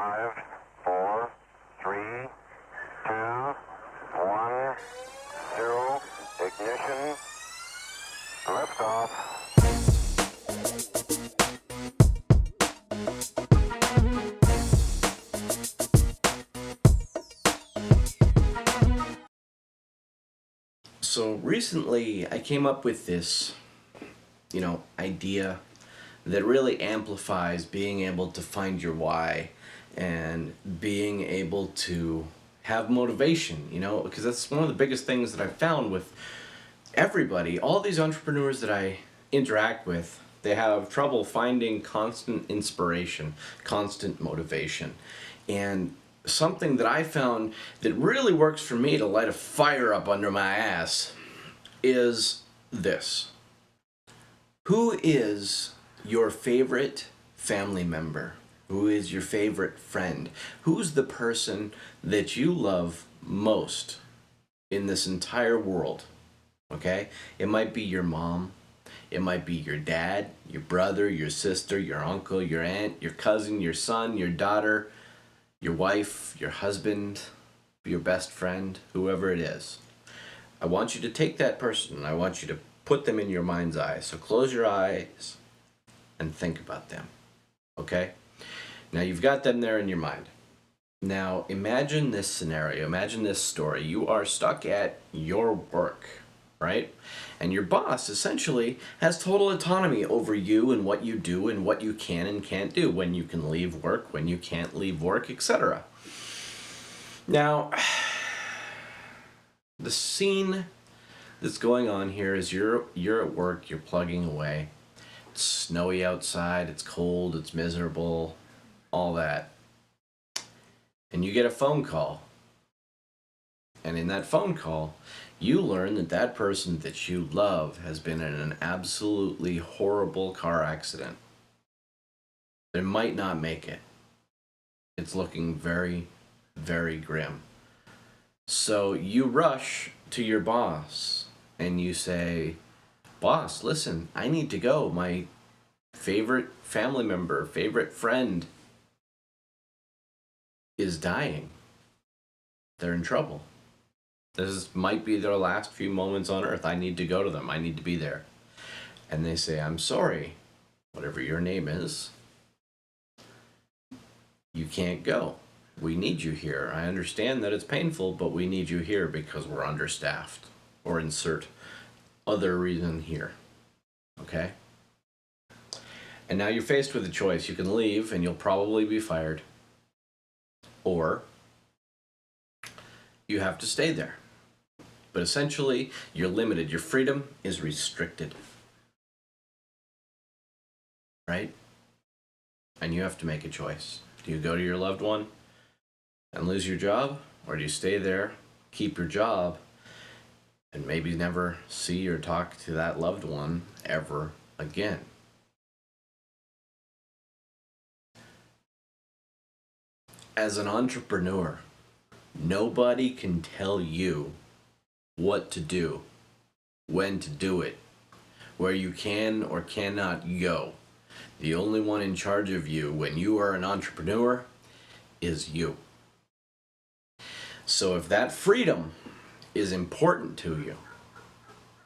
5, 4, 3, 2, 1, 0, ignition, liftoff. So recently I came up with this, idea that really amplifies being able to find your why and being able to have motivation, because that's one of the biggest things that I've found with everybody. All these entrepreneurs that I interact with, they have trouble finding constant inspiration, constant motivation. And something that I found that really works for me to light a fire up under my ass is this. Who is your favorite family member? Who is your favorite friend? Who's the person that you love most in this entire world? Okay? It might be your mom. It might be your dad, your brother, your sister, your uncle, your aunt, your cousin, your son, your daughter, your wife, your husband, your best friend, whoever it is. I want you to take that person and I want you to put them in your mind's eye. So close your eyes and think about them. Okay? Now you've got them there in your mind. Now imagine this scenario, imagine this story. You are stuck at your work, right? And your boss essentially has total autonomy over you and what you do and what you can and can't do, when you can leave work, when you can't leave work, etc. Now, the scene that's going on here is you're at work, you're plugging away. It's snowy outside, it's cold, it's miserable, all that. And you get a phone call. And in that phone call, you learn that that person that you love has been in an absolutely horrible car accident. They might not make it. It's looking very, very grim. So you rush to your boss and you say, "Boss, listen, I need to go. My favorite family member, favorite friend is dying. They're in trouble. This might be their last few moments on earth. I need to go to them. I need to be there." And they say, "I'm sorry, whatever your name is, you can't go. We need you here. I understand that it's painful, but we need you here because we're understaffed." Or insert other reason here. Okay? And now you're faced with a choice. You can leave and you'll probably be fired. Or you have to stay there. But essentially, you're limited. Your freedom is restricted. Right? And you have to make a choice. Do you go to your loved one and lose your job? Or do you stay there, keep your job, and maybe never see or talk to that loved one ever again? As an entrepreneur, nobody can tell you what to do, when to do it, where you can or cannot go. The only one in charge of you when you are an entrepreneur is you. So if that freedom is important to you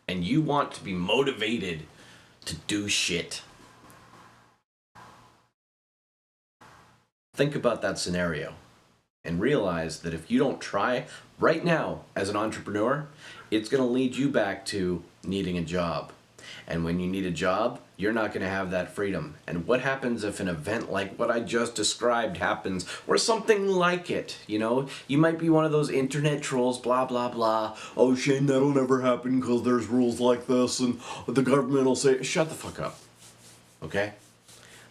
and you want to be motivated to do shit, think about that scenario and realize that if you don't try right now as an entrepreneur, it's going to lead you back to needing a job. And when you need a job, you're not going to have that freedom. And what happens if an event like what I just described happens, or something like it? You might be one of those internet trolls, blah, blah, blah. "Oh, Shane, that'll never happen because there's rules like this and the government will say..." Shut the fuck up. Okay?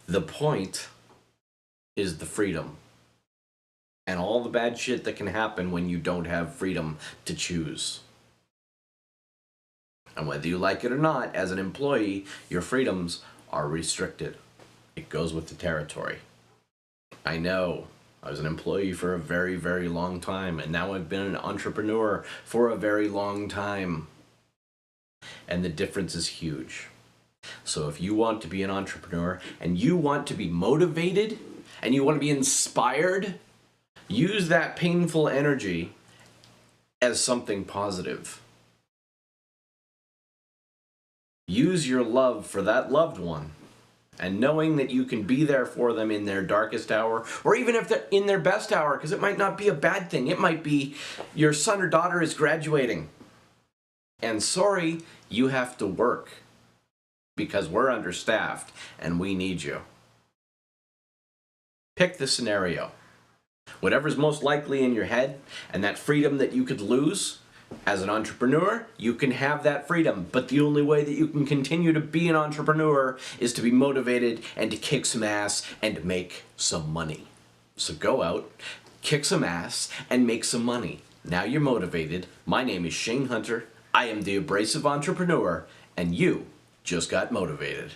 The point is the freedom. And all the bad shit that can happen when you don't have freedom to choose. And whether you like it or not, as an employee, your freedoms are restricted. It goes with the territory. I know. I was an employee for a very, very long time, and now I've been an entrepreneur for a very long time. And the difference is huge. So if you want to be an entrepreneur and you want to be motivated and you want to be inspired, use that painful energy as something positive. Use your love for that loved one, and knowing that you can be there for them in their darkest hour, or even if they're in their best hour, because it might not be a bad thing. It might be your son or daughter is graduating, and sorry, you have to work because we're understaffed and we need you. Pick the scenario. Whatever's most likely in your head, and that freedom that you could lose. As an entrepreneur, you can have that freedom, but the only way that you can continue to be an entrepreneur is to be motivated and to kick some ass and to make some money. So go out, kick some ass, and make some money. Now you're motivated. My name is Shane Hunter. I am the Abrasive Entrepreneur, and you just got motivated.